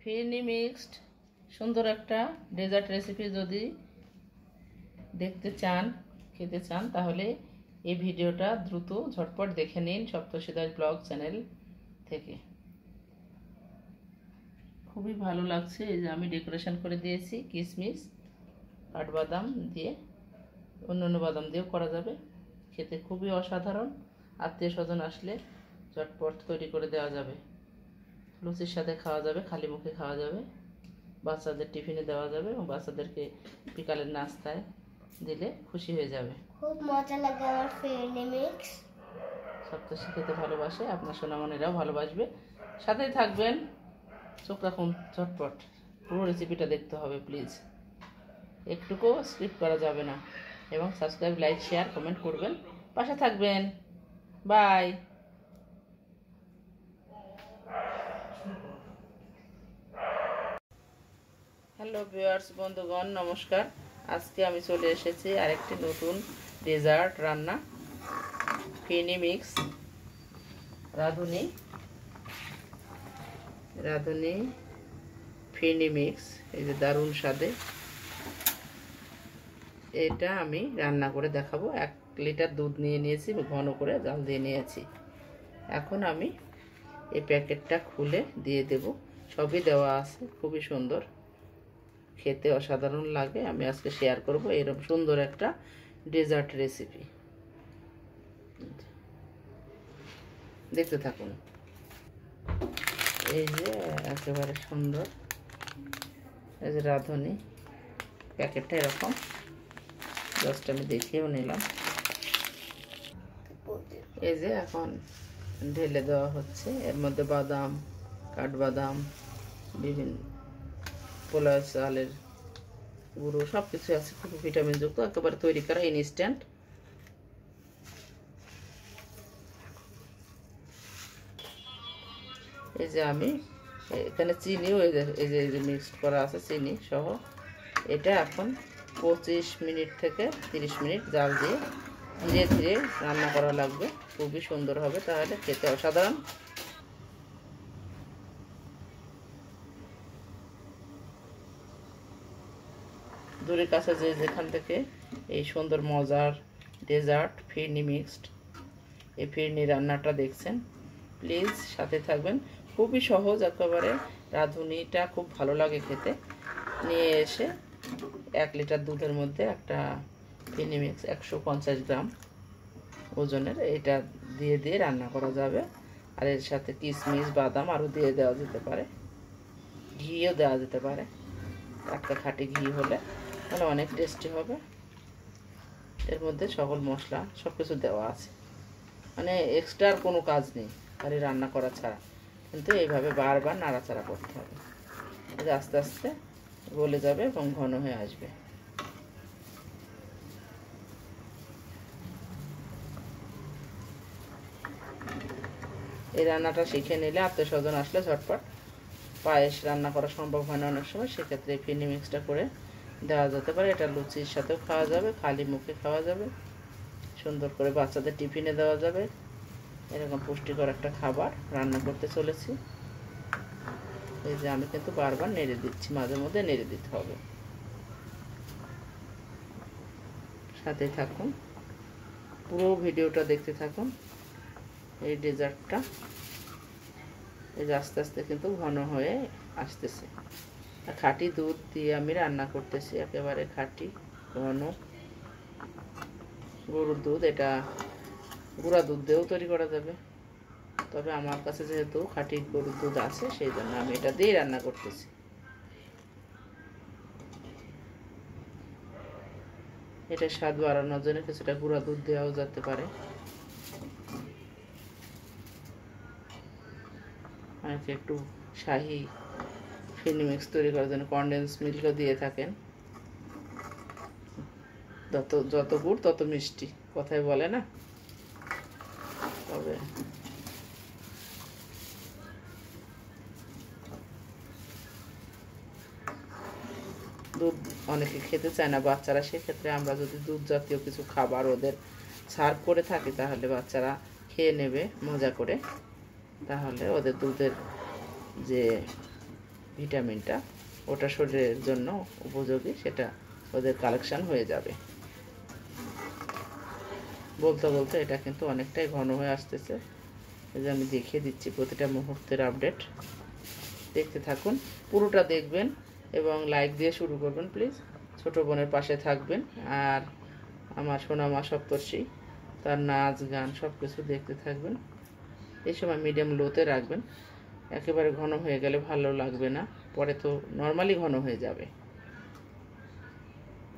ফিরনি mixed সুন্দর একটা dessert recipe যদি দেখতে চান, খেতে চান, তাহলে এই ভিডিওটা দ্রুত ঝটপট দেখে নিন সপ্তর্ষি দাস ব্লগ চ্যানেল থেকে। খুবই ভালো লাগছে। এই যে আমি ডেকোরেশন করে দিয়েছি কিশমিশ, কাঠবাদাম দিয়ে, অন্য বাদাম দিয়েও করা যাবে। খেতে খুবই অসাধারণ। আত্মীয় স্বজন আসলে ঝটপট তৈরি করে দেওয়া যাবে। লুচির সাথে খাওয়া যাবে, খালি মুখে খাওয়া যাবে, বাচ্চাদের টিফিনে দেওয়া যাবে এবং বাচ্চাদেরকে বিকালের নাস্তায় দিলে খুশি হয়ে যাবে। খুব মজা লাগে আমার ফিরনি মিক্স। সপ্তর্ষি খেতে ভালোবাসে, আপনার সোনামণিরাও ভালোবাসবে। সাথেই থাকবেন, চোখ রাখুন, ঝটপট পুরো রেসিপিটা দেখতে হবে প্লিজ, একটুকু স্কিপ করা যাবে না। এবং সাবস্ক্রাইব, লাইক, শেয়ার, কমেন্ট করবেন, পাশে থাকবেন। বাই। হ্যালো ভিউয়ার্স, বন্ধুগণ, নমস্কার। আজকে আমি চলে এসেছি আরেকটি নতুন ডেজার্ট রান্না, ফিরনি মিক্স রাঁধুনি ফিরনি মিক্স। এই যে দারুণ স্বাদে, এটা আমি রান্না করে দেখাবো। 1 লিটার দুধ নিয়ে নিয়েছি, ঘন করে জাল দিয়ে নিয়েছি। এখন আমি এই প্যাকেটটা খুলে দিয়ে দেব। সবই দেওয়া আছে, খুবই সুন্দর, খেতে অসাধারণ লাগে। আমি আজকে শেয়ার করব এরকম সুন্দর একটা ডেজার্ট রেসিপি। দেখতে থাকুন। এই যে একেবারে সুন্দর, এই যে রাঁধুনি প্যাকেটটা এরকম, জাস্ট আমি দেখিয়েও নিলাম। এই যে এখন ঢেলে দেওয়া হচ্ছে। এর মধ্যে বাদাম, কাঠবাদাম, বিভিন্ন পোলা চালের গুঁড়ো, সব কিছু আছে, খুব ভিটামিনযুক্ত, একেবারে তৈরি করা ইনস্ট্যান্ট। এই যে আমি এখানে চিনিও এই যে মিক্সড করা আছে, চিনি সহ। এটা এখন 25 মিনিট থেকে 30 মিনিট জাল দিয়ে ধীরে ধীরে রান্না করা লাগবে। খুবই সুন্দর হবে, তাহলে খেতে অসাধারণ। দূরের কাছে যেখান থেকে এই সুন্দর মজার ডেজার্ট ফিরনি মিক্সড, এই ফিরনি রান্নাটা দেখছেন, প্লিজ সাথে থাকবেন। খুবই সহজ একেবারে, রাঁধুনিটা খুব ভালো লাগে খেতে। নিয়ে এসে 1 লিটার দুধের মধ্যে একটা ফিরনি মিক্স 150 গ্রাম ওজনের, এটা দিয়ে রান্না করা যাবে। আর এর সাথে কিশমিশ, বাদাম আরও দিয়ে দেওয়া যেতে পারে, ঘিও দেওয়া যেতে পারে। টাটকা খাঁটি ঘি হলে মানে অনেক টেস্টি হবে। এর মধ্যে সকল মশলা সব কিছু দেওয়া আছে, মানে এক্সট্রা আর কোনো কাজ নেই, খালি রান্না করা ছাড়া। কিন্তু এইভাবে বারবার নাড়াচাড়া করতে হবে, আস্তে আস্তে গলে যাবে এবং ঘন হয়ে আসবে। এই রান্নাটা শিখে নিলে আত্মীয় স্বজন আসলে ঝটপট, পায়েস রান্না করা সম্ভব হয় না অনেক সময়, সেক্ষেত্রে এই ফিরনি মিক্সটা করে দেওয়া যেতে পারে। এটা লুচির সাথেও খাওয়া যাবে, খালি মুখে খাওয়া যাবে, সুন্দর করে বাচ্চাদের টিফিনে দেওয়া যাবে। এরকম পুষ্টিকর একটা খাবার রান্না করতে চলেছি। এই যে আমি কিন্তু বারবার নেড়ে দিচ্ছি, মাঝে মধ্যে নেড়ে দিতে হবে। সাথে থাকুন, পুরো ভিডিওটা দেখতে থাকুন। এই ডেজার্টটা এই যে আস্তে আস্তে কিন্তু ঘন হয়ে আসতেছে। খাঁটি দুধ দিয়ে আমি রান্না করতেছি, একেবারে খাঁটি ঘন গরুর দুধ। এটা গুঁড়া দুধ দিয়েও তৈরি করা যাবে, তবে আমার কাছে যেহেতু খাঁটি গরুর দুধ আছে, সেই জন্য আমি এটা দিয়ে রান্না করতেছি। এটা স্বাদ বাড়ানোর জন্য কিছুটা গুঁড়া দুধ দেওয়াও যেতে পারে। অনেকে একটু শাহি ফিরনি মিক্স তৈরি করার জন্য কনডেন্স মিল্কও দিয়ে থাকেন। যত গুড় তত মিষ্টি, কথাই বলে না। তবে দুধ অনেকে খেতে চায় না বাচ্চারা, সেক্ষেত্রে আমরা যদি দুধ জাতীয় কিছু খাবার ওদের সার্ভ করে থাকি, তাহলে বাচ্চারা খেয়ে নেবে মজা করে। তাহলে ওদের দুধের যে ভিটামিনটা ওটা শরীরের জন্য উপযোগী, সেটা ওদের কালেকশান হয়ে যাবে। বলতে বলতে এটা কিন্তু অনেকটাই ঘন হয়ে আসতেছে। এই যে আমি দেখিয়ে দিচ্ছি প্রতিটা মুহূর্তের আপডেট। দেখতে থাকুন, পুরোটা দেখবেন এবং লাইক দিয়ে শুরু করবেন প্লিজ। ছোট বোনের পাশে থাকবেন। আর আমার সোনামা সপ্তর্ষি, তার নাচ গান সব কিছু দেখতে থাকবেন। এই সময় মিডিয়াম লোতে রাখবেন, একেবারে ঘন হয়ে গেলে ভালো লাগবে না, পরে তো নর্মালি ঘন হয়ে যাবে,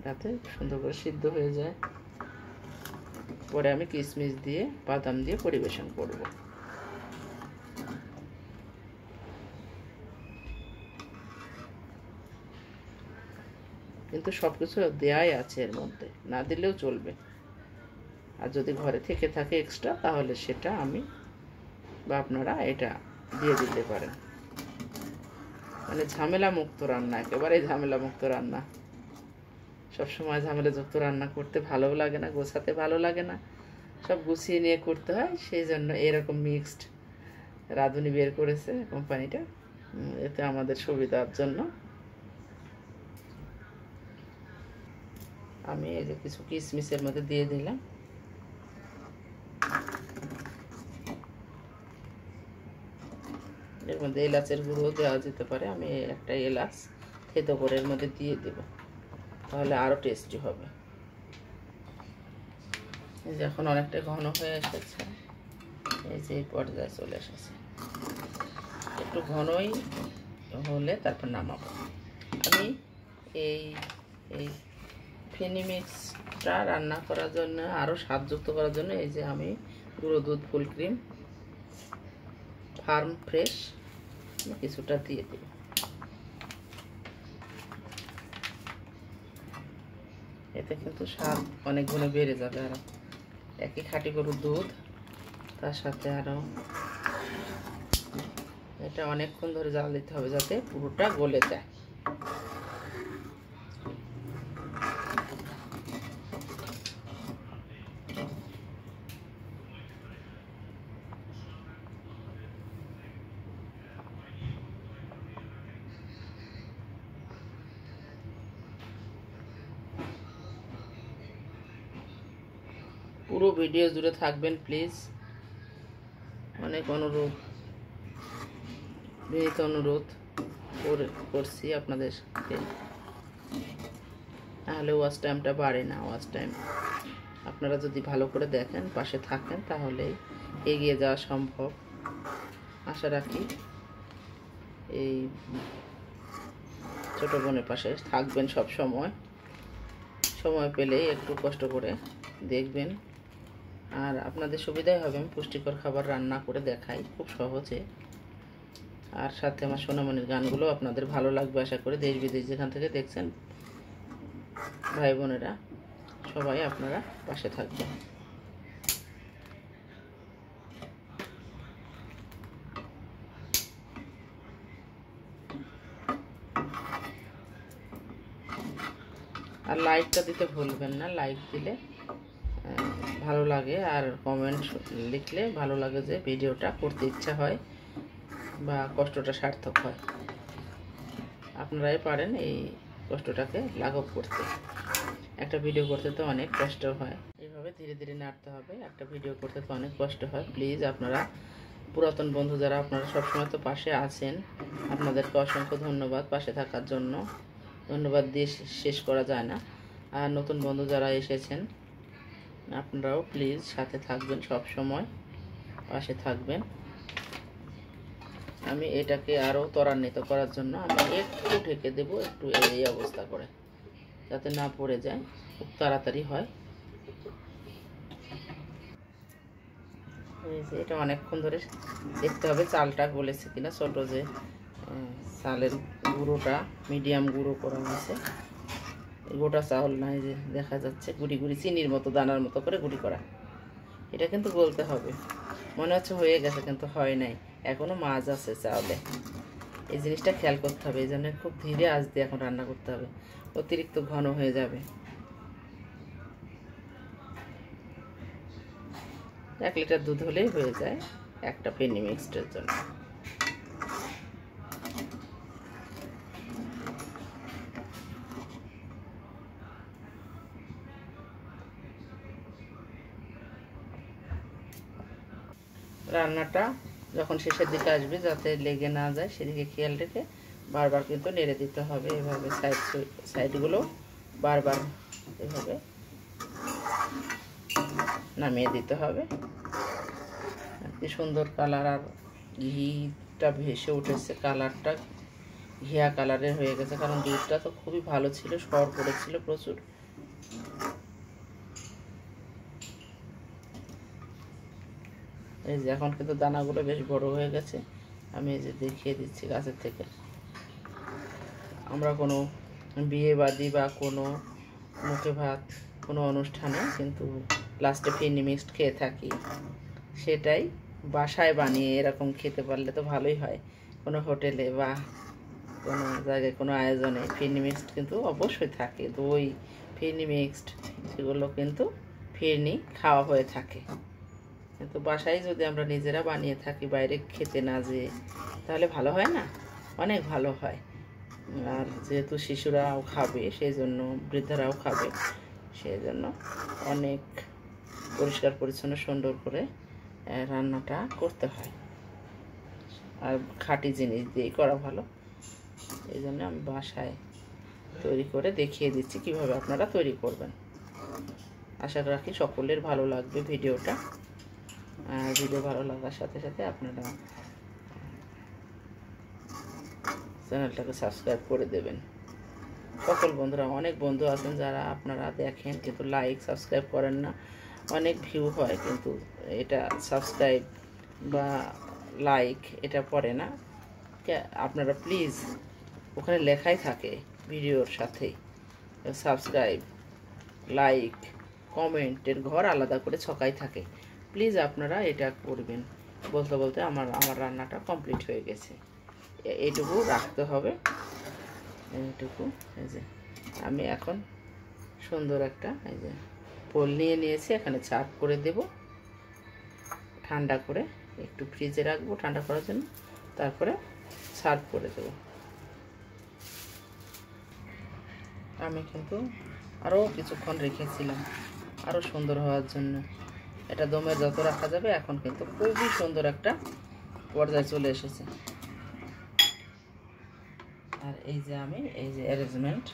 যাতে সুন্দর করে সিদ্ধ হয়ে যায়। পরে আমি কিশমিশ দিয়ে বাদাম দিয়ে পরিবেশন করব। কিন্তু সব কিছু দেয়াই আছে এর মধ্যে, না দিলেও চলবে। আর যদি ঘরে থেকে থাকে এক্সট্রা, তাহলে সেটা আমি বা আপনারা এটা দিয়ে দিতে পারেন। মানে ঝামেলা মুক্ত রান্না, একেবারে ঝামেলা মুক্ত রান্না। সবসময় ঝামেলাযুক্ত রান্না করতে ভালোও লাগে না, গোছাতে ভালো লাগে না, সব গুছিয়ে নিয়ে করতে হয়। সেই জন্য এরকম মিক্সড রাঁধুনি বের করেছে কোম্পানিটা, এতে আমাদের সুবিধার জন্য। আমি এই যে কিছু কিশমিশের মধ্যে দিয়ে দিলাম। এর মধ্যে এলাচের গুঁড়ো দেওয়া যেতে পারে, আমি একটা এলাচ থেতো করে এর মধ্যে দিয়ে দেব, তাহলে আরও টেস্টি হবে। এই যে এখন অনেকটা ঘন হয়ে এসেছে, এই যে এই পর্যায়ে চলে এসেছে। একটু ঘনই হলে তারপর নামাবো। আমি এই এই ফেনি মিক্সটা রান্না করার জন্য, আরও স্বাদযুক্ত করার জন্য, এই যে আমি গুঁড়ো দুধ ফুল ক্রিম ফার্ম ফ্রেশ কিছুটা দিয়ে দেব। এতে কিন্তু স্বাদ অনেক গুণে বেড়ে যাবে। আরও একই খাঁটি গরুর দুধ, তার সাথে আরও এটা অনেকক্ষণ ধরে জাল দিতে হবে, যাতে পুরোটা গলে যায়। পুরো ভিডিও জুড়ে থাকবেন প্লিজ, অনেক অনুরোধ, বিনীত অনুরোধ করছি আপনাদেরকে। নাহলে ওয়াচ টাইমটা বাড়ে না। ওয়াচ টাইম আপনারা যদি ভালো করে দেখেন, পাশে থাকেন, তাহলেই এগিয়ে যাওয়া সম্ভব। আশা রাখি এই ছোট বোনের পাশে থাকবেন সব সময়। সময় পেলেই একটু কষ্ট করে দেখবেন, আর আপনাদের সুবিধাই হবে। আমি পুষ্টিকর খাবার রান্না করে দেখাই খুব সহজে। আর সাথে আমার সোনামণির গানগুলো আপনাদের ভালো লাগবে আশা করি। দেশ বিদেশ যেখান থেকে দেখছেন ভাই বোনেরা, সবাই আপনারা পাশে থাকবেন। আর লাইকটা দিতে ভুলবেন না, লাইক দিলে ভালো লাগে, আর কমেন্ট লিখলে ভালো লাগে, যে ভিডিওটা করতে ইচ্ছা হয় বা কষ্টটা সার্থক হয়। আপনারাই পারেন এই কষ্টটাকে লাঘব করতে। একটা ভিডিও করতে তো অনেক কষ্ট হয়, এইভাবে ধীরে ধীরে নাড়তে হবে। একটা ভিডিও করতে তো অনেক কষ্ট হয়। প্লিজ আপনারা পুরাতন বন্ধু যারা, আপনারা সবসময় তো পাশে আছেন, আপনাদেরকে অসংখ্য ধন্যবাদ পাশে থাকার জন্য। ধন্যবাদ দিয়ে শেষ করা যায় না। আর নতুন বন্ধু যারা এসেছেন, আপনারাও প্লিজ সাথে থাকবেন, সব সময় পাশে থাকবেন। আমি এটাকে আরও ত্বরান্বিত করার জন্য আমি একটু ঢেকে দেব, একটু এই অবস্থা করে, যাতে না পড়ে যায়, খুব তাড়াতাড়ি হয়। এই যে এটা অনেকক্ষণ ধরে দেখতে হবে চালটা গলেছে কিনা। ছোটো যে চালের গুঁড়োটা মিডিয়াম গুঁড়ো করা হয়েছে, গোটা চাউল নাই, যে দেখা যাচ্ছে গুঁড়ি গুঁড়ি চিনির মতো দানার মতো করে গুঁড়ি করা। এটা কিন্তু বলতে হবে, মনে হচ্ছে হয়ে গেছে কিন্তু হয় নাই, এখনও মাছ আছে চাউলে। এই জিনিসটা খেয়াল করতে হবে, এই জন্য খুব ধীরে আঁচ দিয়ে এখন রান্না করতে হবে, অতিরিক্ত ঘন হয়ে যাবে। 1 লিটার দুধ হলেই হয়ে যায় একটা ফেনি মিক্সডের জন্য। রান্নাটা যখন শেষের দিকে আসবে যাতে লেগে না যায় সেদিকে খেয়াল রেখে বারবার কিন্তু নেড়ে দিতে হবে। এভাবে সাইডগুলো বারবার এভাবে নামিয়ে দিতে হবে। কি সুন্দর কালার, আর ঘিটা ভেসে উঠেছে, কালারটা ঘিয়া কালারের হয়ে গেছে, কারণ দুধটা তো খুবই ভালো ছিল, সর পড়েছিল প্রচুর। এই যে এখন কিন্তু দানাগুলো বেশ বড় হয়ে গেছে, আমি এই যে দেখিয়ে দিচ্ছি গাছের থেকে। আমরা কোনো বিয়ে বাদি বা কোনো মুখে ভাত কোনো অনুষ্ঠানে কিন্তু লাস্টে ফিরনি মিক্সড খেয়ে থাকি, সেটাই বাসায় বানিয়ে এরকম খেতে পারলে তো ভালোই হয়। কোনো হোটেলে বা কোনো জায়গায় কোনো আয়োজনে ফিরনি মিক্সড কিন্তু অবশ্যই থাকে। দই, ফিরনি মিক্সড এগুলো কিন্তু ফিরনি খাওয়া হয়ে থাকে। কিন্তু বাসায় যদি আমরা নিজেরা বানিয়ে থাকি বাইরে খেতে না যেয়ে, তাহলে ভালো হয় না? অনেক ভালো হয়। আর যেহেতু শিশুরাও খাবে, সেই জন্য বৃদ্ধারাও খাবে, সেই জন্য অনেক পরিষ্কার পরিচ্ছন্ন সুন্দর করে রান্নাটা করতে হয়। আর খাঁটি জিনিস দিয়েই করা ভালো। এই জন্য আমি বাসায় তৈরি করে দেখিয়ে দিচ্ছি কিভাবে আপনারা তৈরি করবেন। আশা রাখি সকলের ভালো লাগবে ভিডিওটা। আর ভিডিও ভালো লাগার সাথে সাথে আপনারা চ্যানেলটাকে সাবস্ক্রাইব করে দেবেন। সকল বন্ধুরা, অনেক বন্ধু আছেন যারা আপনারা দেখেন কিন্তু লাইক সাবস্ক্রাইব করেন না। অনেক ভিউ হয় কিন্তু এটা সাবস্ক্রাইব বা লাইক এটা পড়ে না। আপনারা প্লিজ, ওখানে লেখাই থাকে ভিডিওর সাথেই সাবস্ক্রাইব, লাইক, কমেন্টের ঘর আলাদা করে ছকাই থাকে। প্লিজ আপনারা এটা করবেন। বলতে বলতে আমার রান্নাটা কমপ্লিট হয়ে গেছে। এইটুকু রাখতে হবে, এইটুকু। এই যে আমি এখন সুন্দর একটা এই যে পোল নিয়ে নিয়েছি, এখানে সার্ভ করে দেব। ঠান্ডা করে একটু ফ্রিজে রাখবো ঠান্ডা করার জন্য, তারপরে সার্ভ করে দেব। আমি কিন্তু আরও কিছুক্ষণ রেখেছিলাম আরও সুন্দর হওয়ার জন্য। এটা দমে যত রাখা যাবে, এখন কিন্তু খুবই সুন্দর একটা পর্যায়ে চলে এসেছে। আর এই যে আমি এই যে অ্যারেঞ্জমেন্ট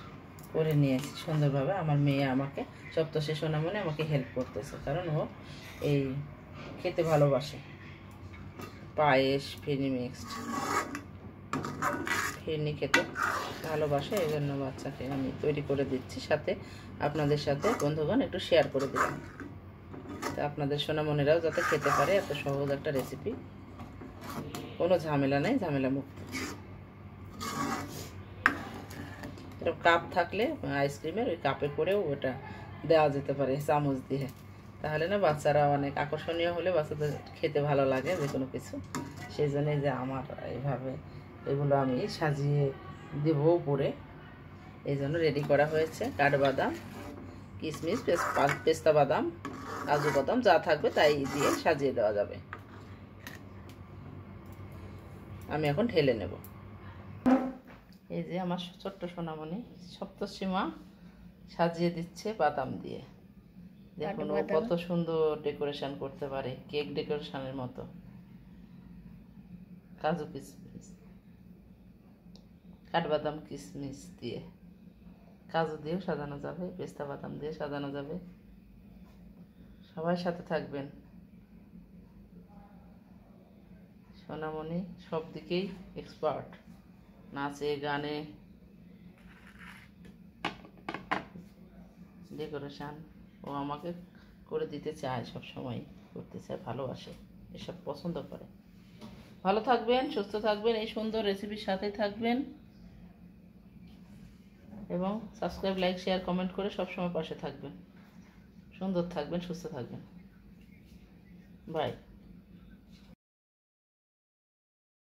করে নিয়েছি সুন্দরভাবে। আমার মেয়ে আমাকে, সপ্তশী সোনামণি আমাকে হেল্প করতেছে, কারণ ও এই খেতে ভালোবাসে পায়েস, ফিরনি মিক্সড, ফিরনি খেতে ভালোবাসে। এই জন্য বাচ্চাকে আমি তৈরি করে দিচ্ছি, সাথে আপনাদের সাথে বন্ধুগণ একটু শেয়ার করে দিলাম, তা আপনাদের সোনামণিরাও যাতে খেতে পারে। এত সহজ একটা রেসিপি, কোনো ঝামেলা নেই, ঝামেলা মুক্ত। এরকম কাপ থাকলে আইসক্রিমের ওই কাপে করেও ওটা দেওয়া যেতে পারে চামচ দিয়ে, তাহলে না বাচ্চারা অনেক আকর্ষণীয় হলে বাচ্চাদের খেতে ভালো লাগে যে কোনো কিছু। সেই জন্যই যে আমার এইভাবে এগুলো আমি সাজিয়ে দেবো উপরে, এই জন্য রেডি করা হয়েছে। কাঠবাদাম, কিশমিশ, পেস্তা বাদাম, কাজু বাদাম যা থাকবে তাই দিয়ে সাজিয়ে দেওয়া যাবে। আমি এখন ঢেলে নেব। এই যে আমার ছোট্ট সোনামণি সপ্তসীমা সাজিয়ে দিচ্ছে বাদাম দিয়ে। দেখুন ও কত সুন্দর ডেকোরেশন করতে পারে, কেক ডেকোরেশনের মতো। কাজু কিশমিশ, কাঠবাদাম, কিশমিশ দিয়ে, কাজু দিয়েও সাজানো যাবে, পেস্তা বাদাম দিয়ে সাজানো যাবে। সবাই সাথে থাকবেন। সোনামণি সব দিকেই এক্সপার্ট, নাচে, গানে, ডেকোরেশন। ও আমাকে করে দিতে চায়, সব সময় করতে চায়, ভালোবাসে, এসব পছন্দ করে। ভালো থাকবেন, সুস্থ থাকবেন, এই সুন্দর রেসিপির সাথে থাকবেন, এবং সাবস্ক্রাইব, লাইক, শেয়ার, কমেন্ট করে সবসময় পাশে থাকবেন। সুন্দর থাকবেন, সুস্থ থাকবেন। বাই।